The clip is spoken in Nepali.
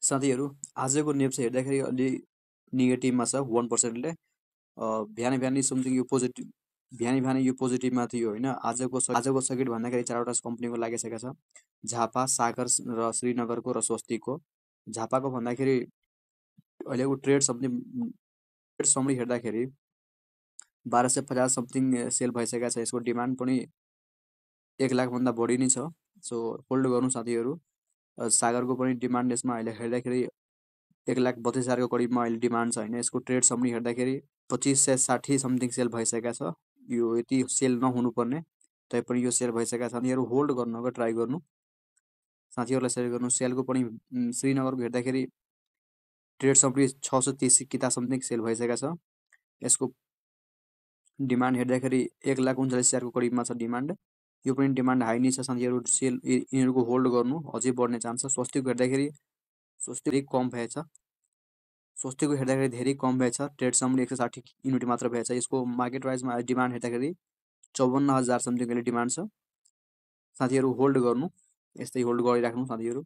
साथीहरू आजको न्युज हेर्दाखेरि अलि नेगेटिभमा छ 1% ले बिहानै समथिङ यो पोजिटिभ बिहानै यो पोजिटिभमा थियो होइन। आजको सर्किट भन्दाखेरि 4वटा कम्पनीको लागिसकेका छ, झापा, सागर र श्रीनगरको र स्वस्तिकको। झापाको भन्दाखेरि अहिलेको ट्रेड समरी हेर्दाखेरि 1250 समथिङ सेल भइसकेका छ। यसको डिमान्ड पनि 1 लाखभन्दा बढी नै छ, सो होल्ड गर्नु साथीहरू। सागरको पनि डिमान्ड यसमा अहिले हेर्दाखेरि 1,32,000 को करिबमा अहिले डिमान्ड छ होइन। यसको ट्रेड समरी हेर्दाखेरि 2560 समथिङ सेल भइसकेका छ। यो यति सेल नहुनुपर्ने, तैपनि यो सेल भइसकेका छ। यिनीहरू होल्ड गर्नको ट्राई गर्नु, साथीहरूलाई सेयर गर्नु। सेलको पनि श्रीनगरको हेर्दाखेरि ट्रेड समरी 630 किता समथिङ सेल भइसकेका छ। यसको डिमान्ड हेर्दाखेरि 1,39,000 को करिबमा छ डिमान्ड। यो पनि डिमान्ड हाई नै छ साथीहरू। सेल यिनीहरूको होल्ड गर्नु, अझै बढ्ने चान्स छ। स्वस्तिकको हेर्दाखेरि स्वस्तिक कम भएछ, स्वस्तिकको हेर्दाखेरि धेरै कम भएछ। ट्रेड समरी 160 युनिट मात्र भएछ। यसको मार्केट वाइजमा डिमान्ड हेर्दाखेरि 54,000 समथिङ अहिले डिमान्ड छ। साथीहरू होल्ड गर्नु, यस्तै होल्ड गरिराख्नु साथीहरू।